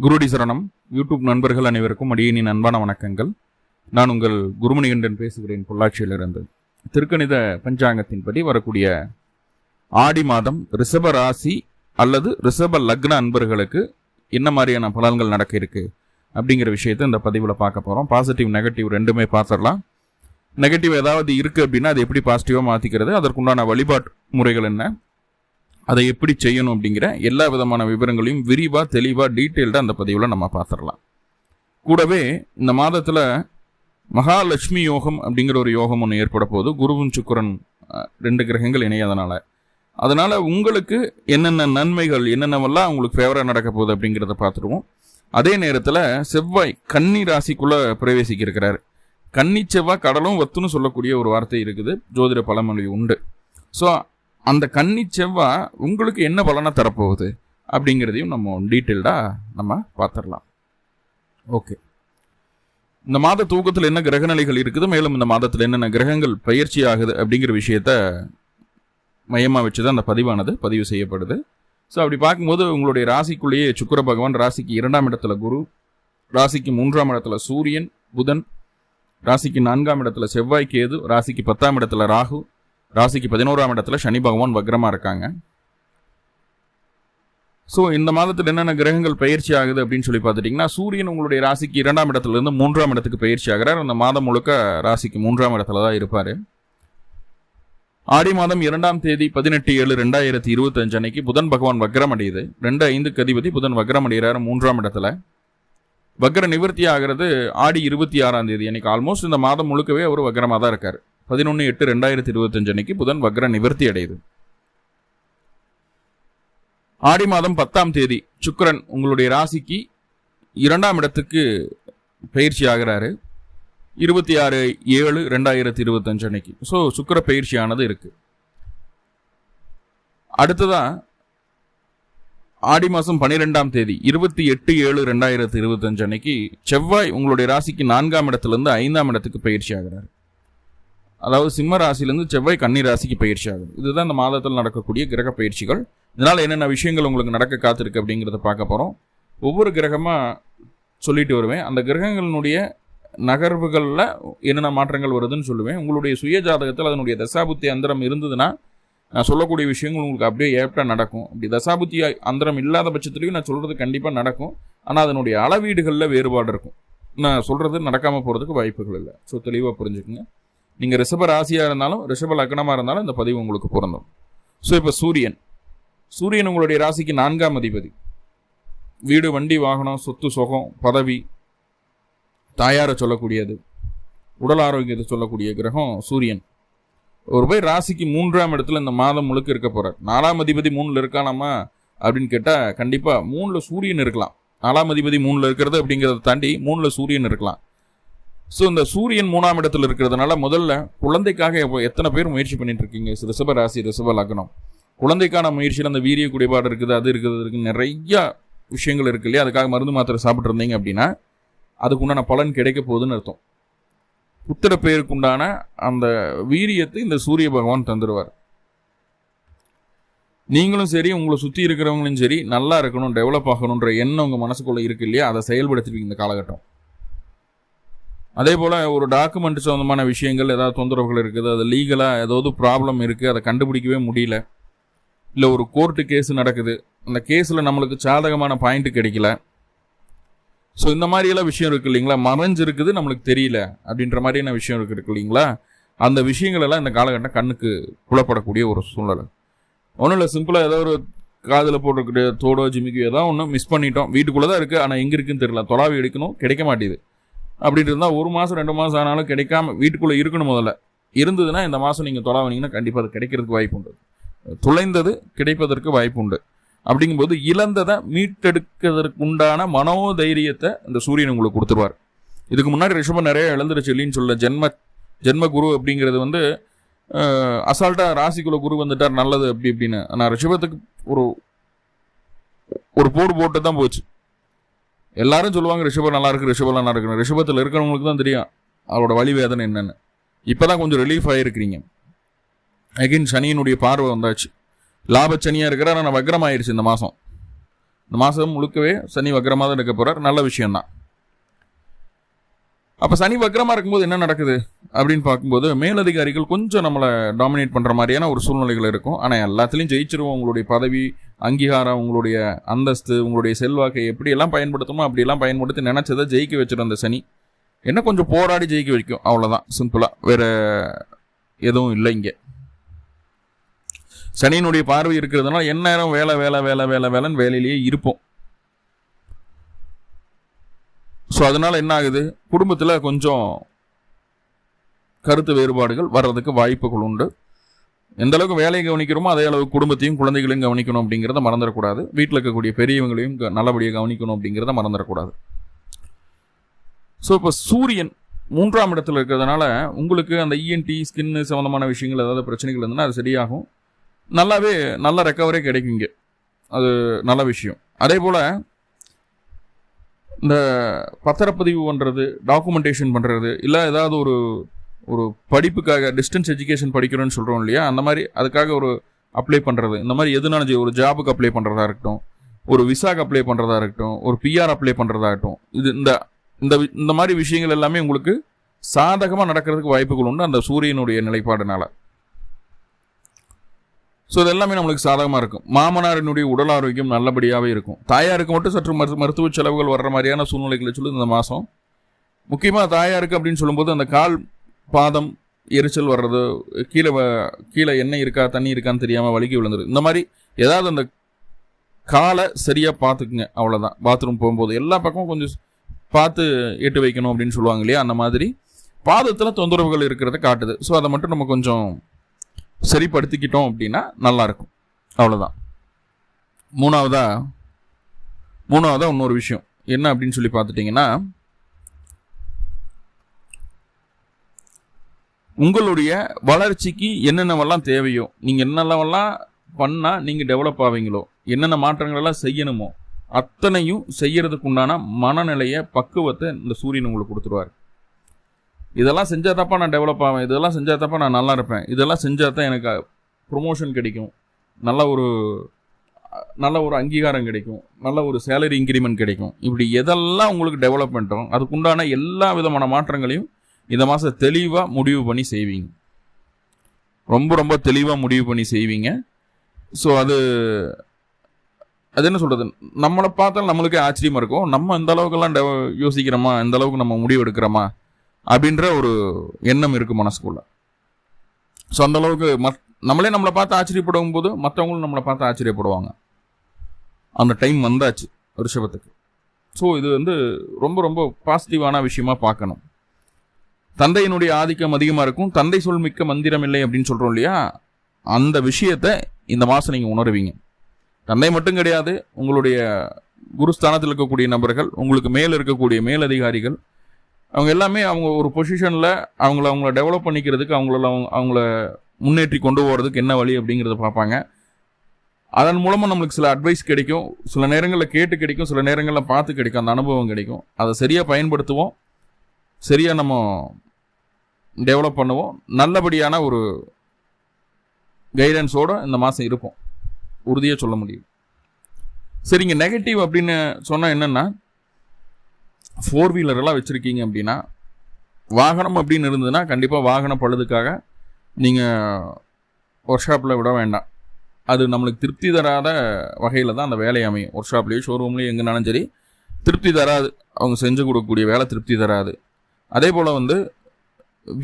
குருடி சரணம். யூடியூப் நண்பர்கள் அனைவருக்கும் அடியேனின் அன்பான வணக்கங்கள். நான் உங்கள் குருமணிகண்டன் பேசுகிறேன், பொள்ளாச்சியிலிருந்து. திருக்கணித பஞ்சாங்கத்தின்படி வரக்கூடிய ஆடி மாதம் ரிஷப ராசி அல்லது ரிஷப லக்ன அன்பர்களுக்கு என்ன மாதிரியான பலன்கள் நடக்க இருக்கு அப்படிங்கிற விஷயத்தை இந்த பதிவில் பார்க்க போகிறோம். பாசிட்டிவ் நெகட்டிவ் ரெண்டுமே பார்த்துடலாம். நெகட்டிவ் ஏதாவது இருக்குது அப்படின்னா அதை எப்படி பாசிட்டிவாக மாற்றிக்கிறது, அதற்குண்டான வழிபாட்டு முறைகள் என்ன, அதை எப்படி செய்யணும் அப்படிங்கிற எல்லா விதமான விவரங்களையும் விரிவாக தெளிவாக டீட்டெயில்டாக அந்த பதிவில் நம்ம பார்த்துடலாம். கூடவே இந்த மாதத்தில் மகாலட்சுமி யோகம் அப்படிங்கிற ஒரு யோகம் ஒன்று ஏற்பட போகுது. குருவும் சுக்கிரன் 2 கிரகங்கள் அதனால் உங்களுக்கு என்னென்ன நன்மைகள் என்னென்னவெல்லாம் உங்களுக்கு ஃபேவராக நடக்க போகுது அப்படிங்கிறத பார்த்துருவோம். அதே நேரத்தில் செவ்வாய் கன்னி ராசிக்குள்ளே பிரவேசிக்க இருக்கிறார். கன்னி செவ்வாய் கடலும் வத்துன்னு சொல்லக்கூடிய ஒரு வார்த்தை இருக்குது, ஜோதிட பழமொழி உண்டு. ஸோ அந்த கன்னி செவ்வாய் உங்களுக்கு என்ன பலனை தரப்போகுது அப்படிங்கிறதையும் நம்ம டீட்டெயில்டாக நம்ம பார்த்துடலாம். ஓகே, இந்த மாத தூக்கத்தில் என்ன கிரகநிலைகள் இருக்குது, மேலும் இந்த மாதத்தில் என்னென்ன கிரகங்கள் பயிற்சி ஆகுது அப்படிங்கிற விஷயத்த மையமாக வச்சு தான் அந்த பதிவானது பதிவு செய்யப்படுது. ஸோ அப்படி பார்க்கும்போது உங்களுடைய ராசிக்குள்ளேயே சுக்கிர பகவான், ராசிக்கு 2ஆம் இடத்துல குரு, ராசிக்கு 3ஆம் இடத்துல சூரியன் புதன், ராசிக்கு 4ஆம் இடத்துல செவ்வாய் கேது, ராசிக்கு 10ஆம் இடத்துல ராகு, ராசிக்கு 11ஆம் இடத்துல சனி பகவான் வக்ரமாக இருக்காங்க. ஸோ இந்த மாதத்தில் என்னென்ன கிரகங்கள் பயிற்சி ஆகுது அப்படின்னு சொல்லி பார்த்துட்டிங்கன்னா, சூரியன் உங்களுடைய ராசிக்கு 2ஆம் இடத்துலேருந்து 3ஆம் இடத்துக்கு பயிற்சி ஆகிறார். அந்த மாதம் முழுக்க ராசிக்கு 3ஆம் இடத்துல தான் இருப்பார். ஆடி மாதம் 2ஆம் தேதி 18/7/2025 அன்னைக்கு புதன் பகவான் வக்ரம் அடையுது. 2/5க்கு அதிபதி புதன் வக்ரம் அடைகிறார் 3ஆம் இடத்துல. வக்ர நிவர்த்தி ஆகிறது ஆடி 26ஆம் தேதி அன்னைக்கு. ஆல்மோஸ்ட் இந்த மாதம் முழுக்கவே அவர் வக்ரமாக தான் இருக்கார். 11/8/2025 அன்னைக்கு புதன் வக்ர நிவர்த்தி அடையுது. ஆடி மாதம் 10ஆம் தேதி சுக்கிரன் உங்களுடைய ராசிக்கு 2ஆம் இடத்துக்கு பயிற்சி ஆகிறாரு 26/7/2025 அன்னைக்கு. ஸோ சுக்கிர பயிற்சியானது இருக்கு. அடுத்ததான் ஆடி மாதம் 12ஆம் தேதி 28/7/2025 அன்னைக்கு செவ்வாய் உங்களுடைய ராசிக்கு 4ஆம் இடத்துலேருந்து 5ஆம் இடத்துக்கு பயிற்சி ஆகிறார். அதாவது சிம்ம ராசிலேருந்து செவ்வாய் கன்னி ராசிக்கு பயிற்சி ஆகுது. இதுதான் இந்த மாதத்தில் நடக்கக்கூடிய கிரக பயிற்சிகள். இதனால் என்னென்ன விஷயங்கள் உங்களுக்கு நடக்க காத்திருக்கு அப்படிங்கிறத பார்க்க போகிறோம். ஒவ்வொரு கிரகமாக சொல்லிட்டு வருவேன். அந்த கிரகங்களினுடைய நகர்வுகளில் என்னென்ன மாற்றங்கள் வருதுன்னு சொல்லுவேன். உங்களுடைய சுய ஜாதகத்தில் அதனுடைய தசாபுத்தி அந்தரம் இருந்ததுன்னா நான் சொல்லக்கூடிய விஷயங்கள் உங்களுக்கு அப்படியே ஏப்டாக நடக்கும். அப்படி தசாபுத்தி அந்தரம் இல்லாத பட்சத்துலையும் நான் சொல்கிறது கண்டிப்பாக நடக்கும். ஆனால் அதனுடைய அளவீடுகளில் வேறுபாடு இருக்கும். நான் சொல்கிறது நடக்காமல் போகிறதுக்கு வாய்ப்புகள் இல்லை. ஸோ தெளிவாக புரிஞ்சுக்குங்க. நீங்கள் ரிஷப ராசியாக இருந்தாலும் ரிஷப லக்னமாக இருந்தாலும் இந்த பதிவு உங்களுக்கு பொருந்தும். ஸோ இப்போ சூரியன் உங்களுடைய ராசிக்கு 4ஆம் அதிபதி. வீடு, வண்டி, வாகனம், சொத்து, சுகம், பதவி, தாயாரை சொல்லக்கூடியது, உடல் ஆரோக்கியத்தை சொல்லக்கூடிய கிரகம் சூரியன். ஒரு போய் ராசிக்கு 3ஆம் இடத்துல இந்த மாதம் முழுக்க இருக்க போகிறார். 4ஆம் அதிபதி 3ல் இருக்கானாமா அப்படின்னு கேட்டால் கண்டிப்பாக 3ல் சூரியன் இருக்கலாம். 4ஆம் அதிபதி 3ல் இருக்கிறது அப்படிங்கிறத தாண்டி 3ல் சூரியன் இருக்கலாம். ஸோ இந்த சூரியன் 3ஆம் இடத்துல இருக்கிறதுனால முதல்ல குழந்தைக்காக எத்தனை பேர் முயற்சி பண்ணிட்டு இருக்கீங்க? ரிஷப ராசி, ரிஷப லக்னம். குழந்தைக்கான முயற்சியில் அந்த வீரிய குறைபாடு இருக்குது, அது இருக்குது, நிறைய விஷயங்கள் இருக்கு இல்லையா? அதுக்காக மருந்து மாத்திரை சாப்பிட்டு இருந்தீங்க அப்படின்னா அதுக்குண்டான பலன் கிடைக்க போகுதுன்னு அர்த்தம். புத்திர பேருக்குண்டான அந்த வீரியத்தை இந்த சூரிய பகவான் தந்துடுவார். நீங்களும் சரி, உங்களை சுற்றி இருக்கிறவங்களும் சரி, நல்லா இருக்கணும், டெவலப் ஆகணுன்ற எண்ணம் உங்கள் மனசுக்குள்ளே இருக்கு இல்லையா? அதை செயல்படுத்திப்பீங்க இந்த காலகட்டம். அதே போல் ஒரு டாக்குமெண்ட் சம்மந்தமான விஷயங்கள் ஏதாவது தொந்தரவுகள் இருக்குது, அது லீகலாக ஏதாவது ப்ராப்ளம் இருக்குது, அதை கண்டுபிடிக்கவே முடியல, இல்லை ஒரு கோர்ட்டு கேஸ் நடக்குது, அந்த கேஸில் நம்மளுக்கு சாதகமான பாயிண்ட்டு கிடைக்கல. ஸோ இந்த மாதிரியெல்லாம் விஷயம் இருக்குது இல்லைங்களா? மறைஞ்சு இருக்குது, நம்மளுக்கு தெரியல அப்படின்ற மாதிரியான விஷயம் இருக்கு இல்லைங்களா? அந்த விஷயங்கள் எல்லாம் இந்த காலகட்டம் கண்ணுக்கு புலப்படக்கூடிய ஒரு சூழ்நிலை. ஒன்றும் இல்லை, சிம்பிளாக ஏதோ ஒரு காதில் போட்டிருக்கிற தோடோ ஜிமிக்கோ ஏதாவது ஒன்று மிஸ் பண்ணிட்டோம், வீட்டுக்குள்ளே தான் இருக்குது, ஆனால் எங்கே இருக்குன்னு தெரியல, தொலாவி எடுக்கணும், கிடைக்க மாட்டேது அப்படின்ட்டு இருந்தால் 1 மாதம் 2 மாதம் ஆனாலும் கிடைக்காம வீட்டுக்குள்ளே இருக்கணும். முதல்ல இருந்ததுன்னா இந்த மாதம் நீங்கள் தொலாவினீங்கன்னா கண்டிப்பாக அது கிடைக்கிறதுக்கு வாய்ப்பு உண்டு. துளைந்தது கிடைப்பதற்கு வாய்ப்பு உண்டு. அப்படிங்கும்போது இழந்ததை மீட்டெடுக்கிறதுக்கு உண்டான மனோதைரியத்தை இந்த சூரியன் உங்களுக்கு கொடுத்துருவார். இதுக்கு முன்னாடி ரிஷபம் நிறைய இழந்துருச்சு இல்லைன்னு சொல்ல. ஜென்ம குரு அப்படிங்கிறது அசால்ட்டாக ராசிக்குள்ள குரு வந்துட்டார் நல்லது அப்படி இப்படின்னு. ஆனால் ரிஷபத்துக்கு ஒரு போடு போட்டு தான் போச்சு. எல்லாரும் சொல்லுவாங்க ரிஷபம் நல்லா இருக்கு, ரிஷபம் நல்லா இருக்குன்னு. ரிஷபத்தில் இருக்கிறவங்களுக்கு தான் தெரியும் அவரோட வலி வேதனை என்னன்னு. இப்போ தான் கொஞ்சம் ரிலீஃப் ஆகிருக்கிறீங்க. அகைன் சனியினுடைய பார்வை வந்தாச்சு. லாபச்சனியாக இருக்கிறார், ஆனால் வக்ரம் ஆயிடுச்சு இந்த மாதம். இந்த மாதம் முழுக்கவே சனி வக்ரமாக தான் இருக்க போகிறார். நல்ல விஷயம்தான். அப்போ சனி வக்ரமாக இருக்கும்போது என்ன நடக்குது அப்படின்னு பார்க்கும்போது மேலதிகாரிகள் கொஞ்சம் நம்மளை டாமினேட் பண்ணுற மாதிரியான ஒரு சூழ்நிலைகள் இருக்கும். ஆனால் எல்லாத்துலேயும் ஜெயிச்சிருவோம். உங்களுடைய பதவி, அங்கீகாரம், உங்களுடைய அந்தஸ்து, உங்களுடைய செல்வாக்கை எப்படியெல்லாம் பயன்படுத்தணுமோ அப்படியெல்லாம் பயன்படுத்தி நினச்சதை ஜெயிக்க வச்சிருந்த அந்த சனி என்ன கொஞ்சம் போராடி ஜெயிக்க வைக்கும். அவ்வளோதான், சிம்பிளாக. வேறு எதுவும் இல்லை. இங்கே சனியினுடைய பார்வை இருக்கிறதுனால எந்நேரம் வேலை வேலை வேலை வேலை வேலைன்னு வேலையிலேயே இருப்போம். ஸோ அதனால் என்ன ஆகுது, குடும்பத்தில் கொஞ்சம் கருத்து வேறுபாடுகள் வர்றதுக்கு வாய்ப்புகள் உண்டு. எந்த அளவுக்கு வேலையை கவனிக்கிறோமோ அதே அளவுக்கு குடும்பத்தையும் குழந்தைகளையும் கவனிக்கணும் அப்படிங்கிறத மறந்துடக்கூடாது. வீட்டில் இருக்கக்கூடிய பெரியவங்களையும் நல்லபடியாக கவனிக்கணும் அப்படிங்கிறத மறந்துடக்கூடாது. ஸோ இப்போ சூரியன் 3ஆம் இடத்துல இருக்கிறதுனால உங்களுக்கு அந்த இஎன்டி, ஸ்கின்னு சம்மந்தமான விஷயங்கள் ஏதாவது பிரச்சனைகள் இருந்ததுன்னா அது சரியாகும். நல்லாவே நல்ல ரெக்கவரே கிடைக்குங்க. அது நல்ல விஷயம். அதே போல் இந்த பத்திரப்பதிவு பண்ணுறது, டாக்குமெண்டேஷன் பண்ணுறது, இல்லை ஏதாவது ஒரு ஒரு படிப்புக்காக டிஸ்டன்ஸ் எஜுகேஷன் படிக்கிறோன்னு சொல்கிறோம் இல்லையா, அந்த மாதிரி அதுக்காக ஒரு அப்ளை பண்ணுறது, இந்த மாதிரி எதுனாலும் ஒரு ஜாபுக்கு அப்ளை பண்ணுறதா இருக்கட்டும், ஒரு விசாக்கு அப்ளை பண்ணுறதா இருக்கட்டும், ஒரு பிஆர் அப்ளை பண்ணுறதா இருக்கட்டும், இது இந்த மாதிரி விஷயங்கள் எல்லாமே உங்களுக்கு சாதகமாக நடக்கிறதுக்கு வாய்ப்புகள் உண்டு அந்த சூரியனுடைய நிலைப்பாடுனால. ஸோ இது எல்லாமே நம்மளுக்கு சாதகமாக இருக்கும். மாமனாரினுடைய உடல் ஆரோக்கியம் நல்லபடியாகவே இருக்கும். தாயாருக்கு மட்டும் சற்று மருத்துவ செலவுகள் வர்ற மாதிரியான சூழ்நிலைகளை சொல்லி இந்த மாதம் முக்கியமாக தாயாருக்கு அப்படின்னு சொல்லும்போது அந்த கால் பாதம் எரிச்சல் வர்றது, கீழே எண்ணெய் இருக்கா தண்ணி இருக்கான்னு தெரியாமல் வலிக்கி விழுந்துரு, இந்த மாதிரி ஏதாவது அந்த காலை சரியாக பார்த்துக்குங்க. அவ்வளோதான். பாத்ரூம் போகும்போது எல்லா பக்கமும் கொஞ்சம் பார்த்து எட்டு வைக்கணும் அப்படின்னு சொல்லுவாங்க இல்லையா, அந்த மாதிரி பாதத்தில் தொந்தரவுகள் இருக்கிறத காட்டுது. ஸோ அதை மட்டும் நம்ம கொஞ்சம் சரிப்படுத்திக்கிட்டோம் அப்படின்னா நல்லாயிருக்கும். அவ்வளோதான். மூணாவதா இன்னொரு விஷயம் என்ன அப்படின்னு சொல்லி பார்த்துட்டிங்கன்னா, உங்களுடைய வளர்ச்சிக்கு என்னென்னவெல்லாம் தேவையோ, நீங்கள் என்னென்னவெல்லாம் பண்ணால் நீங்கள் டெவலப் ஆவீங்களோ, என்னென்ன மாற்றங்களெல்லாம் செய்யணுமோ அத்தனையும் செய்யறதுக்கு உண்டான மனநிலையை, பக்குவத்தை இந்த சூரியன் உங்களுக்கு கொடுத்துருவார். இதெல்லாம் செஞ்சால் தப்பா நான் டெவலப் ஆவேன், இதெல்லாம் செஞ்சால் தப்பா நான் நல்லா இருப்பேன், இதெல்லாம் செஞ்சால் தான் எனக்கு ப்ரொமோஷன் கிடைக்கும், நல்ல ஒரு அங்கீகாரம் கிடைக்கும், நல்ல ஒரு சேலரி இன்க்ரிமெண்ட் கிடைக்கும். இப்படி எதெல்லாம் உங்களுக்கு டெவலப்மெண்ட்டும் அதுக்குண்டான எல்லா விதமான மாற்றங்களையும் இந்த மாதம் தெளிவாக முடிவு பண்ணி செய்வீங்க. ரொம்ப ரொம்ப தெளிவாக முடிவு பண்ணி செய்வீங்க. ஸோ அது என்ன சொல்கிறது, நம்மளை பார்த்தாலும் நம்மளுக்கே ஆச்சரியமாக இருக்கும். நம்ம இந்த அளவுக்கெல்லாம் யோசிக்கிறோமா, இந்த அளவுக்கு நம்ம முடிவு எடுக்கிறோமா அப்படின்ற ஒரு எண்ணம் இருக்குது மனசுக்குள்ள. ஸோ அந்த அளவுக்கு நம்மளே நம்மளை பார்த்து ஆச்சரியப்படும் போது மற்றவங்களும் நம்மளை பார்த்து ஆச்சரியப்படுவாங்க. அந்த டைம் வந்தாச்சு ரிஷபத்துக்கு. ஸோ இது ரொம்ப ரொம்ப பாசிட்டிவான விஷயமா பார்க்கணும். தந்தையினுடைய ஆதிக்கம் அதிகமாக இருக்கும். தந்தை சொல் மிக்க மந்திரம் இல்லை அப்படின்னு சொல்கிறோம் இல்லையா, அந்த விஷயத்தை இந்த மாதம் நீங்கள் உணர்வீங்க. தந்தை மட்டும் கிடையாது, உங்களுடைய குருஸ்தானத்தில் இருக்கக்கூடிய நபர்கள், உங்களுக்கு மேலே இருக்கக்கூடிய மேலதிகாரிகள், அவங்க எல்லாமே அவங்க ஒரு பொசிஷனில் அவங்கள டெவலப் பண்ணிக்கிறதுக்கு, அவங்கள முன்னேற்றி கொண்டு போகிறதுக்கு என்ன வழி அப்படிங்கிறத பார்ப்பாங்க. அதன் மூலமாக நம்மளுக்கு சில அட்வைஸ் கிடைக்கும், சில நேரங்களில் கேட்டு கிடைக்கும், சில நேரங்களில் பார்த்து கிடைக்கும், அந்த அனுபவம் கிடைக்கும். அதை சரியாக பயன்படுத்துவோம், சரியாக நம்ம டெவலப் பண்ணுவோம். நல்லபடியான ஒரு கைடன்ஸோடு இந்த மாதம் இருப்போம், உறுதியாக சொல்ல முடியும். சரிங்க, நெகட்டிவ் அப்படின்னு சொன்னால் என்னென்னா, 4 வீலரெல்லாம் வச்சுருக்கீங்க அப்படின்னா, வாகனம் அப்படின்னு இருந்ததுன்னா கண்டிப்பாக வாகன பழுதுக்காக நீங்கள் ஒர்க் ஷாப்பில் விட வேண்டாம். அது நம்மளுக்கு திருப்தி தராத வகையில் தான் அந்த வேலை அமையும். ஒர்க் ஷாப்லேயோ ஷோரூம்லேயோ எங்கேனாலும் சரி திருப்தி தராது, அவங்க செஞ்சு கொடுக்கக்கூடிய வேலை திருப்தி தராது. அதே போல்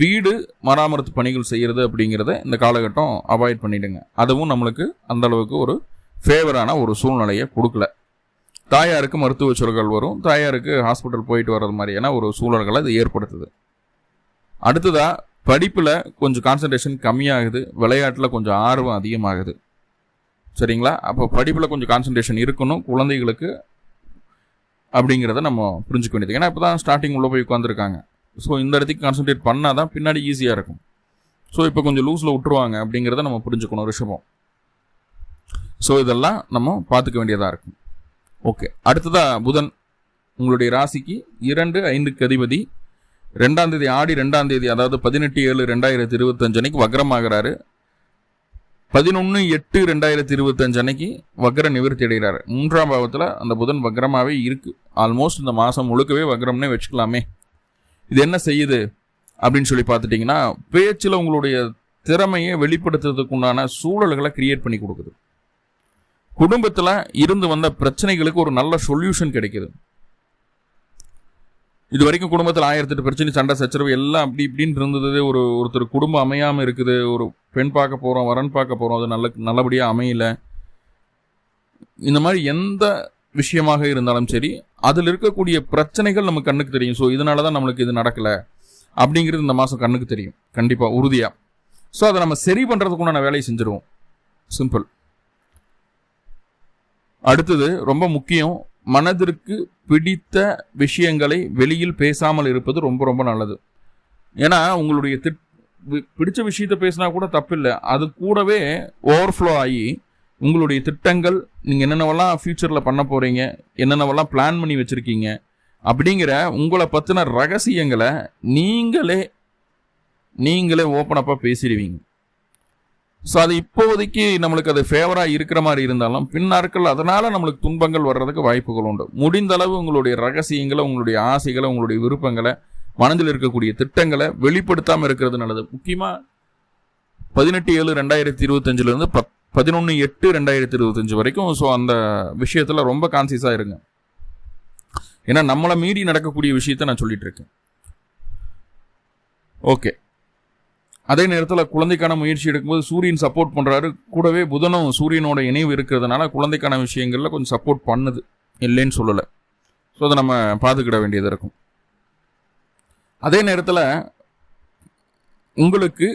வீடு மராமத்து பணிகள் செய்கிறது அப்படிங்கிறத இந்த காலகட்டம் அவாய்ட் பண்ணிவிடுங்க. அதுவும் நம்மளுக்கு அந்தளவுக்கு ஒரு ஃபேவரான ஒரு சூழ்நிலையை கொடுக்கல. தாயாருக்கு மருத்துவ செலவுகள் வரும், தாயாருக்கு ஹாஸ்பிட்டல் போயிட்டு வர்றது மாதிரியான ஒரு சூழல்களை அது ஏற்படுத்துது. அடுத்ததாக படிப்பில் கொஞ்சம் கான்சன்ட்ரேஷன் கம்மியாகுது, விளையாட்டில் கொஞ்சம் ஆர்வம் அதிகமாகுது. சரிங்களா? அப்போ படிப்பில் கொஞ்சம் கான்சன்ட்ரேஷன் இருக்கணும் குழந்தைகளுக்கு அப்படிங்கிறத நம்ம புரிஞ்சுக்க வேண்டியது. ஏன்னா இப்போ தான் ஸ்டார்டிங் உள்ளே போய் உட்காந்துருக்காங்க. ஸோ இந்த இடத்துக்கு கான்சன்ட்ரேட் பண்ணால் தான் பின்னாடி ஈஸியாக இருக்கும். ஸோ இப்போ கொஞ்சம் லூஸில் விட்டுருவாங்க அப்படிங்கிறத நம்ம புரிஞ்சுக்கணும் ரிஷபம். ஸோ இதெல்லாம் நம்ம பார்த்துக்க வேண்டியதாக இருக்கும். ஓகே, அடுத்ததாக புதன் உங்களுடைய ராசிக்கு 2-5க்கு அதிபதி. 2ஆம் தேதி ஆடி 2ஆம் தேதி, அதாவது 18/7/2025 அன்னைக்கு வக்ரமாகிறாரு. 11/8/2025 அன்னைக்கு வக்ர நிவர்த்தி அடைகிறார். 3ஆம் பாவத்தில் அந்த புதன் வக்ரமாகவே இருக்கு. ஆல்மோஸ்ட் இந்த மாதம் முழுக்கவே வக்ரம்னே வச்சுக்கலாமே. இது என்ன செய்யுது அப்படின்னு சொல்லி பார்த்துட்டிங்கன்னா, பேச்சில் உங்களுடைய திறமையை வெளிப்படுத்துறதுக்கு உண்டான சூழல்களை கிரியேட் பண்ணி கொடுக்குது. குடும்பத்தில் இருந்து வந்த பிரச்சனைகளுக்கு ஒரு நல்ல சொல்யூஷன் கிடைக்குது. இது வரைக்கும் குடும்பத்தில் 1008 பிரச்சனை, சண்டை சச்சரவு எல்லாம் அப்படி இப்படின்னு இருந்தது. ஒருத்தர் குடும்பம் அமையாமல் இருக்குது. ஒரு பெண் பார்க்க போகிறோம், வரன் பார்க்க போகிறோம், அது நல்லபடியாக அமையல. இந்த மாதிரி எந்த விஷயமாக இருந்தாலும் சரி, அதில் இருக்கக்கூடிய பிரச்சனைகள் நமக்கு கண்ணுக்கு தெரியும். ஸோ இதனால தான் நம்மளுக்கு இது நடக்கலை அப்படிங்கிறது இந்த மாதம் கண்ணுக்கு தெரியும், கண்டிப்பாக உறுதியாக. ஸோ அதை நம்ம சரி பண்ணுறதுக்குண்டான வேலையை செஞ்சுருவோம். சிம்பிள். அடுத்தது ரொம்ப முக்கியம், மனதிற்கு பிடித்த விஷயங்களை வெளியில் பேசாமல் இருப்பது ரொம்ப ரொம்ப நல்லது. ஏன்னா உங்களுடைய பிடிச்ச விஷயத்த பேசினா கூட தப்பில்லை, அது கூடவே ஓவர்ஃப்ளோ ஆகி உங்களுடைய திட்டங்கள், நீங்கள் என்னென்னவெல்லாம் ஃபியூச்சரில் பண்ண போகிறீங்க, என்னென்னவெல்லாம் பிளான் பண்ணி வச்சுருக்கீங்க அப்படிங்கிற உங்களை பற்றின ரகசியங்களை நீங்களே ஓப்பனப்பாக பேசிடுவீங்க. ஸோ அது இப்போதைக்கு நம்மளுக்கு அது ஃபேவராக இருக்கிற மாதிரி இருந்தாலும் பின்னாட்கள் அதனால் நம்மளுக்கு துன்பங்கள் வர்றதுக்கு வாய்ப்புகள் உண்டு. முடிந்த அளவு உங்களுடைய ரகசியங்களை, உங்களுடைய ஆசைகளை, உங்களுடைய விருப்பங்களை, மனதில் இருக்கக்கூடிய திட்டங்களை வெளிப்படுத்தாமல் இருக்கிறது நல்லது. முக்கியமாக 18/7/2025 11/8/2025 வரைக்கும். ஸோ அந்த விஷயத்தில் ரொம்ப கான்சியஸாக இருங்க. ஏன்னா நம்மளை மீறி நடக்கக்கூடிய விஷயத்தை நான் சொல்லிட்டு இருக்கேன். ஓகே. அதே நேரத்தில் குழந்தைக்கான முயற்சி எடுக்கும்போது சூரியன் சப்போர்ட் பண்ணுறாரு. கூடவே புதனும் சூரியனோட இணைவு இருக்கிறதுனால குழந்தைக்கான விஷயங்களில் கொஞ்சம் சப்போர்ட் பண்ணுது, இல்லைன்னு சொல்லலை. ஸோ அதை நம்ம பார்த்துக்கிட வேண்டியது இருக்கும். அதே நேரத்தில் உங்களுக்கு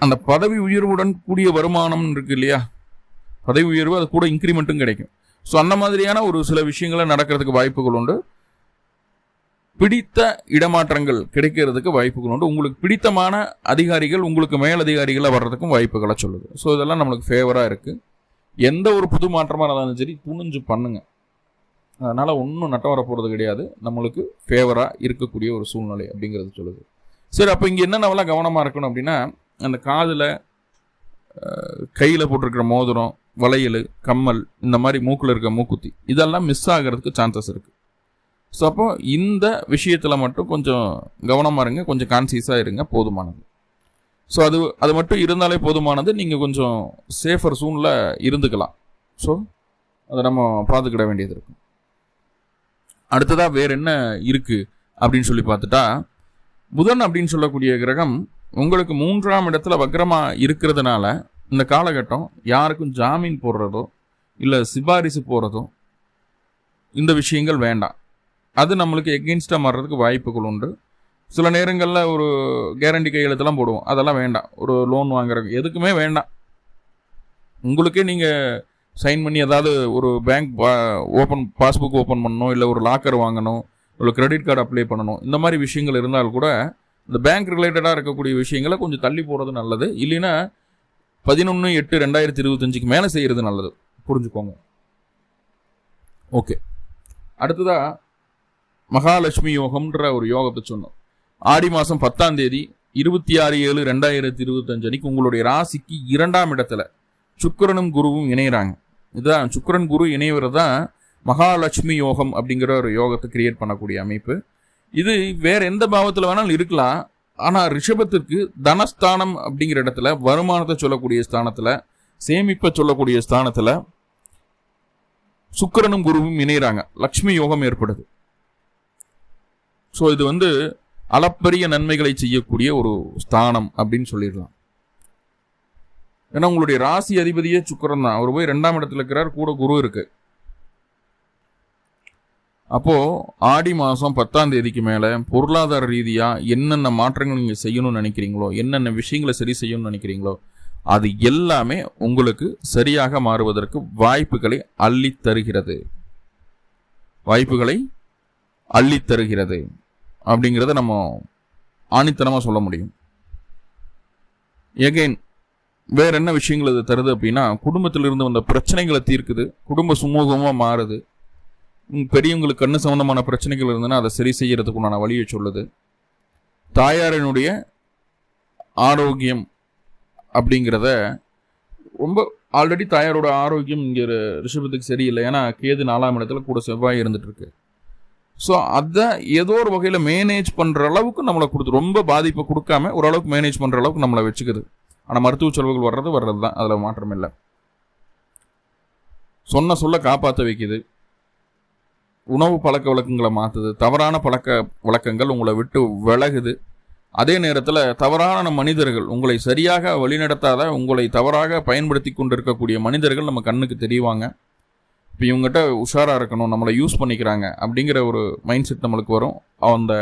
அந்த பதவி உயர்வுடன் கூடிய வருமானம் இருக்கு இல்லையா, பதவி உயர்வு, அது கூட இன்க்ரிமெண்ட்டும் கிடைக்கும். ஸோ அந்த மாதிரியான ஒரு சில விஷயங்களை நடக்கிறதுக்கு வாய்ப்புகள் உண்டு. பிடித்த இடமாற்றங்கள் கிடைக்கிறதுக்கு வாய்ப்புகள் உண்டு. உங்களுக்கு பிடித்தமான அதிகாரிகள் உங்களுக்கு மேலதிகாரிகளை வர்றதுக்கும் வாய்ப்புகளை சொல்லுது. ஸோ இதெல்லாம் நம்மளுக்கு ஃபேவராக இருக்குது. எந்த ஒரு புது மாற்றமாக இருந்தாலும் சரி துணிஞ்சு பண்ணுங்க. அதனால் ஒன்றும் நட்டம் வர போகிறது கிடையாது. நம்மளுக்கு ஃபேவராக இருக்கக்கூடிய ஒரு சூழ்நிலை அப்படிங்கிறது சொல்லுது. சரி, அப்போ இங்கே என்னென்னவெல்லாம் கவனமாக இருக்கணும் அப்படின்னா, அந்த காதில் கையில் போட்டிருக்கிற மோதிரம், வளையல், கம்மல், இந்த மாதிரி மூக்கில் இருக்க மூக்குத்தி, இதெல்லாம் மிஸ் ஆகிறதுக்கு சான்சஸ் இருக்குது. ஸோ அப்போ இந்த விஷயத்தில் மட்டும் கொஞ்சம் கவனமாக இருங்க, கொஞ்சம் கான்சியஸாக இருங்க, போதுமானது. ஸோ அது மட்டும் இருந்தாலே போதுமானது. நீங்கள் கொஞ்சம் சேஃபர் சூனில் இருந்துக்கலாம். ஸோ அதை நம்ம பார்த்துக்கிட வேண்டியது இருக்கும். அடுத்ததாக வேறு என்ன இருக்குது அப்படின்னு சொல்லி பார்த்துட்டா, புதன் அப்படின்னு சொல்லக்கூடிய கிரகம் உங்களுக்கு 3ஆம் இடத்துல வக்ரமாக இருக்கிறதுனால இந்த காலகட்டம் யாருக்கும் ஜாமீன் போடுறதோ இல்லை சிபாரிசு போகிறதோ இந்த விஷயங்கள் வேண்டாம். அது நம்மளுக்கு எகெயின்ஸ்டாக மாறுறதுக்கு வாய்ப்புகள் உண்டு. சில நேரங்களில் ஒரு கேரண்டி கையெழுத்தெல்லாம் போடுவோம், அதெல்லாம் வேண்டாம். ஒரு லோன் வாங்குறதுக்கு எதுக்குமே வேண்டாம். உங்களுக்கே நீங்கள் சைன் பண்ணி ஏதாவது ஒரு பேங்க் பாஸ்புக் ஓப்பன் பண்ணணும், இல்லை ஒரு லாக்கர் வாங்கணும், ஒரு கிரெடிட் கார்டு அப்ளை பண்ணணும், இந்த மாதிரி விஷயங்கள் இருந்தால் கூட இந்த பேங்க் ரிலேட்டடாக இருக்கக்கூடிய விஷயங்களை கொஞ்சம் தள்ளி போகிறது நல்லது. இல்லைன்னா 11/8/2025 மேலே செய்கிறது நல்லது. புரிஞ்சுக்கோங்க. ஓகே. அடுத்ததாக மகாலட்சுமி யோகம்ன்ற ஒரு யோகத்தை சொன்னோம். ஆடி மாதம் 10ஆம் தேதி 26/7/2025 அன்னைக்கு உங்களுடைய ராசிக்கு 2ஆம் இடத்துல சுக்கிரனும் குருவும் இணைகிறாங்க. இதுதான் சுக்கிரன் குரு இணைவது தான் மகாலட்சுமி யோகம் அப்படிங்கிற ஒரு யோகத்தை கிரியேட் பண்ணக்கூடிய அமைப்பு. இது வேற எந்த பாவத்தில் வேணாலும் இருக்கலாம். ஆனால் ரிஷபத்திற்கு தனஸ்தானம் அப்படிங்கிற இடத்துல, வருமானத்தை சொல்லக்கூடிய ஸ்தானத்தில், சேமிப்பை சொல்லக்கூடிய ஸ்தானத்தில் சுக்கிரனும் குருவும் இணைகிறாங்க. லக்ஷ்மி யோகம் ஏற்படுது. ஸோ இது அளப்பரிய நன்மைகளை செய்யக்கூடிய ஒரு ஸ்தானம் அப்படின்னு சொல்லிடலாம். ஏன்னா உங்களுடைய ராசி அதிபதியே சுக்கிரன் தான். அவர் போய் 2ஆம் இடத்துல இருக்கிறார், கூட குரு இருக்கு. அப்போ ஆடி மாதம் 10ஆம் தேதிக்கு மேலே பொருளாதார ரீதியாக என்னென்ன மாற்றங்கள் நீங்கள் செய்யணும்னு நினைக்கிறீங்களோ, என்னென்ன விஷயங்களை சரி செய்யணும்னு நினைக்கிறீங்களோ, அது எல்லாமே உங்களுக்கு சரியாக மாறுவதற்கு வாய்ப்புகளை அள்ளித்தருகிறது. அப்படிங்கிறத நம்ம ஆணித்தனமாக சொல்ல முடியும். எகைன் வேற என்ன விஷயங்கள் அது தருது அப்படின்னா, குடும்பத்திலிருந்து வந்த பிரச்சனைகளை தீர்க்குது, குடும்ப சுமூகமாக மாறுது. பெரியவங்களுக்கு கண்ணு சம்பந்தமான பிரச்சனைகள் இருந்ததுன்னா அதை சரி செய்யறதுக்குண்டான வழியை சொல்லுது. தாயாரினுடைய ஆரோக்கியம் அப்படிங்கிறத ரொம்ப ஆல்ரெடி தாயாரோட ஆரோக்கியம் இங்கே ரிஷபத்துக்கு சரியில்லை. ஏன்னா கேது 4ஆம் இடத்துல கூட செவ்வாய் இருந்துட்டு இருக்கு. ஸோ அதை ஏதோ ஒரு வகையில் மேனேஜ் பண்ணுற அளவுக்கு நம்மளை கொடுத்து, ரொம்ப பாதிப்பை கொடுக்காம ஓரளவுக்கு மேனேஜ் பண்ணுற அளவுக்கு நம்மளை வச்சுக்குது. ஆனால் மருத்துவ செலவுகள் வர்றது தான், அதில் மாற்றம் இல்லை. சொன்ன சொல்ல காப்பாற்ற வைக்குது. உணவு பழக்க வழக்கங்களை மாற்றுது. தவறான பழக்க வழக்கங்கள் உங்களை விட்டு விலகுது. அதே நேரத்தில் தவறான மனிதர்கள், உங்களை சரியாக வழிநடத்தாத, உங்களை தவறாக பயன்படுத்தி கொண்டிருக்கக்கூடிய மனிதர்கள் நம்ம கண்ணுக்கு தெரிவாங்க. இப்போ இவங்ககிட்ட உஷாராக இருக்கணும், நம்மளை யூஸ் பண்ணிக்கிறாங்க அப்படிங்கிற ஒரு மைண்ட் செட் நம்மளுக்கு வரும். அந்த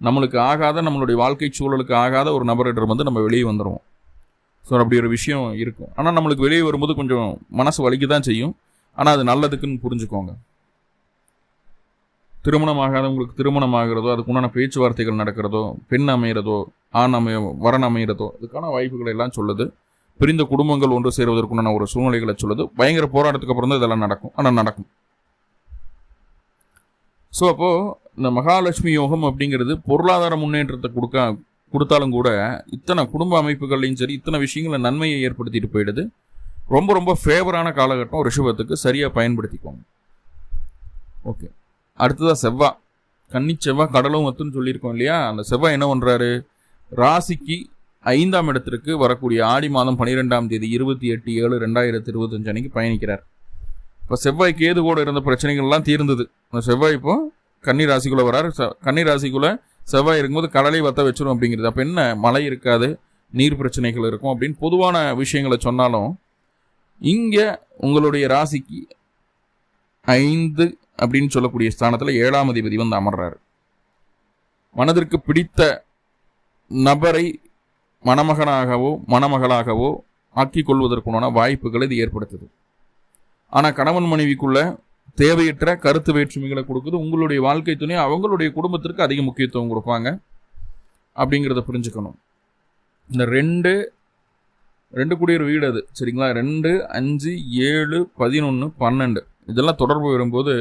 நம்மளுக்கு ஆகாத, நம்மளுடைய வாழ்க்கை சூழலுக்கு ஆகாத ஒரு நபரிடம் நம்ம வெளியே வந்துடுவோம். ஸோ அப்படி ஒரு விஷயம் இருக்கும். ஆனால் நம்மளுக்கு வெளியே வரும்போது கொஞ்சம் மனசு வலிக்க தான் செய்யும். ஆனால் அது நல்லதுக்குன்னு புரிஞ்சுக்கோங்க. திருமணம் ஆகாதவங்களுக்கு திருமணம் ஆகிறதோ, அதுக்குண்டான பேச்சுவார்த்தைகள் நடக்கிறதோ, பெண் அமைகிறதோ, வரன் அமைகிறதோ, இதுக்கான வாய்ப்புகளை எல்லாம் சொல்லுது. பிரிந்த குடும்பங்கள் ஒன்று சேருவதற்குண்டான ஒரு சூழ்நிலைகளை சொல்லுது. பயங்கர போராட்டத்துக்கு அப்புறம் தான் இதெல்லாம் நடக்கும். ஆனால் நடக்கும். ஸோ அப்போது இந்த மகாலட்சுமி யோகம் அப்படிங்கிறது பொருளாதார முன்னேற்றத்தை கொடுத்தாலும் கூட இத்தனை குடும்ப அமைப்புகள்லையும் சரி, இத்தனை விஷயங்களை நன்மையை ஏற்படுத்திட்டு போயிடுது. ரொம்ப ரொம்ப ஃபேவரான காலகட்டம் ரிஷபத்துக்கு. சரியாக பயன்படுத்திக்கோங்க. ஓகே, அடுத்ததாக செவ்வாய். கன்னி செவ்வாய் கடலும் ஒத்துன்னு சொல்லியிருக்கோம் இல்லையா? அந்த செவ்வாய் என்ன பண்ணுறாரு? ராசிக்கு 5ஆம் இடத்திற்கு வரக்கூடிய ஆடி மாதம் 12ஆம் தேதி 28/7/2025 அன்னைக்கு பயணிக்கிறார். இப்போ செவ்வாய் கேது கூட இருந்த பிரச்சனைகள்லாம் தீர்ந்தது. அந்த செவ்வாய் இப்போ கன்னி ராசிக்குள்ளே வராரு. கன்னி ராசிக்குள்ளே செவ்வாய் இருக்கும்போது கடலை வத்த வச்சிரும் அப்படிங்கிறது. அப்போ என்ன, மழை இருக்காது, நீர் பிரச்சனைகள் இருக்கும் அப்படின்னு பொதுவான விஷயங்களை சொன்னாலும், இங்கே உங்களுடைய ராசிக்கு 5 அப்படின்னு சொல்லக்கூடிய ஸ்தானத்தில் 7ஆம் அதிபதி வந்து அமர்றாரு. மனதிற்கு பிடித்த நபரை மணமகனாகவோ மணமகளாகவோ ஆக்கிக் கொள்வதற்குண்டான வாய்ப்புகளை இது ஏற்படுத்துது. ஆனால் கணவன் மனைவிக்குள்ள தேவையற்ற கருத்து வேற்றுமைகளை கொடுக்குது. உங்களுடைய வாழ்க்கை துணை அவங்களுடைய குடும்பத்திற்கு அதிக முக்கியத்துவம் கொடுப்பாங்க அப்படிங்கிறத புரிஞ்சுக்கணும். இந்த ரெண்டு கூடிய வீடு அது, சரிங்களா? 2, 5, 7, 11, 12 இதெல்லாம் தொடர்பு வரும்போது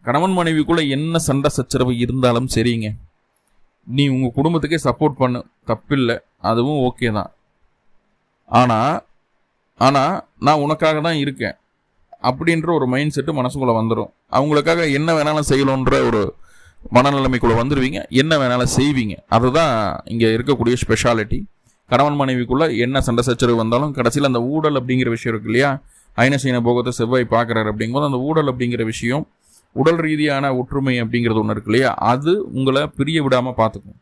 கணவன் மனைவிக்குள்ள என்ன சண்டை சச்சரவு இருந்தாலும் சரிங்க, நீ உங்கள் குடும்பத்துக்கே சப்போர்ட் பண்ணு, தப்பில்லை, அதுவும் ஓகே தான். ஆனால் நான் உனக்காக தான் இருக்கேன் அப்படின்ற ஒரு மைண்ட் செட்டு மனசுக்குள்ளே வந்துடும். அவங்களுக்காக என்ன வேணாலும் செய்யணுன்ற ஒரு மனநிலைமைக்குள்ளே வந்துடுவீங்க. என்ன வேணாலும் செய்வீங்க. அதுதான் இங்கே இருக்கக்கூடிய ஸ்பெஷாலிட்டி. கணவன் மனைவிக்குள்ளே என்ன சண்டை சச்சரவு வந்தாலும் கடைசியில் அந்த ஊழல் அப்படிங்கிற விஷயம் இருக்கு இல்லையா? ஐனசீன போகத்தை செவ்வாய் பார்க்குறாரு அப்படிங்கும்போது அந்த ஊழல் அப்படிங்கிற விஷயம், உடல் ரீதியான ஒற்றுமை அப்படிங்கிறது ஒன்று இருக்கு இல்லையா? அது உங்களை பிரிய விடாமல் பார்த்துக்கும்.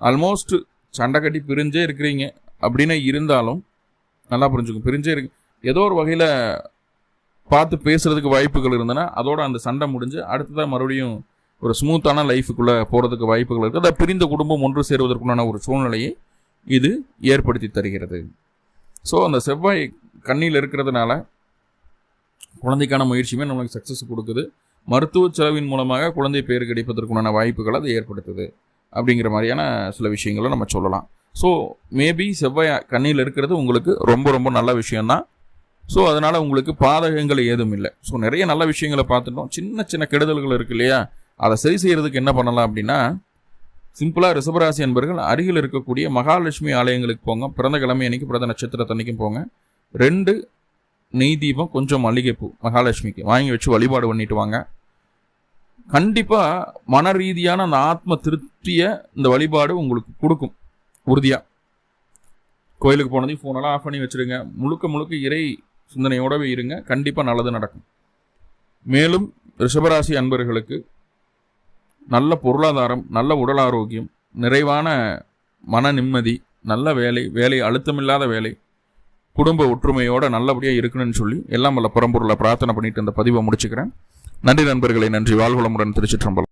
ஆல்மோஸ்ட் சண்டை கட்டி பிரிஞ்சே இருக்கிறீங்க அப்படின்னு இருந்தாலும் நல்லா புரிஞ்சுக்கும். பிரிஞ்சே இருக்கு, ஏதோ ஒரு வகையில் பார்த்து பேசுறதுக்கு வாய்ப்புகள் இருந்ததுன்னா அதோட அந்த சண்டை முடிஞ்சு அடுத்ததான் மறுபடியும் ஒரு ஸ்மூத்தான லைஃபுக்குள்ளே போகிறதுக்கு வாய்ப்புகள் இருக்குது. அதை பிரிந்த குடும்பம் ஒன்று சேருவதற்குண்டான ஒரு சூழ்நிலையை இது ஏற்படுத்தி தருகிறது. ஸோ அந்த செவ்வாய் கண்ணியில் இருக்கிறதுனால குழந்தைக்கான முயற்சியுமே நம்மளுக்கு சக்ஸஸ் கொடுக்குது. மருத்துவ செலவின் மூலமாக குழந்தை பேர் கிடைப்பதற்குண்டான வாய்ப்புகளை அது ஏற்படுத்துது அப்படிங்கிற மாதிரியான சில விஷயங்களை நம்ம சொல்லலாம். ஸோ மேபி செவ்வாய் கண்ணியில் இருக்கிறது உங்களுக்கு ரொம்ப ரொம்ப நல்ல விஷயம்தான். ஸோ அதனால் உங்களுக்கு பாதகங்கள் ஏதும் இல்லை. ஸோ நிறைய நல்ல விஷயங்களை பார்த்துட்டோம். சின்ன சின்ன கெடுதல்கள் இருக்கு இல்லையா? அதை சரி செய்கிறதுக்கு என்ன பண்ணலாம் அப்படின்னா, சிம்பிளாக ரிஷபராசி அன்பர்கள் அருகில் இருக்கக்கூடிய மகாலட்சுமி ஆலயங்களுக்கு போங்க. பிறந்த கிழமை அன்னைக்கு, பிறந்த நட்சத்திரத்தன்னைக்கும் போங்க. 2 நெய் தீபம், கொஞ்சம் மல்லிகைப்பூ மகாலட்சுமிக்கு வாங்கி வச்சு வழிபாடு பண்ணிட்டு வாங்க. கண்டிப்பாக மன ரீதியான அந்த ஆத்ம திருப்தியை இந்த வழிபாடு உங்களுக்கு கொடுக்கும் உறுதியாக. கோயிலுக்கு போனதையும் ஃபோனெல்லாம் ஆஃப் பண்ணி வச்சுருங்க. முழுக்க இறை சிந்தனையோடவே இருங்க. கண்டிப்பாக நல்லது நடக்கும். மேலும் ரிஷபராசி அன்பர்களுக்கு நல்ல பொருளாதாரம், நல்ல உடல் ஆரோக்கியம், நிறைவான மன நிம்மதி, நல்ல வேலை அழுத்தமில்லாத வேலை, குடும்ப ஒற்றுமையோடு நல்லபடியாக இருக்கணும்னு சொல்லி எல்லாம் வல்ல பரம்பொருளை பிரார்த்தனை பண்ணிட்டு இந்த பதிவை முடிச்சுக்கிறேன். நன்றி நண்பர்களே, நன்றி. வாழ்வளமுடன். திருச்சிற்றம்பலம்.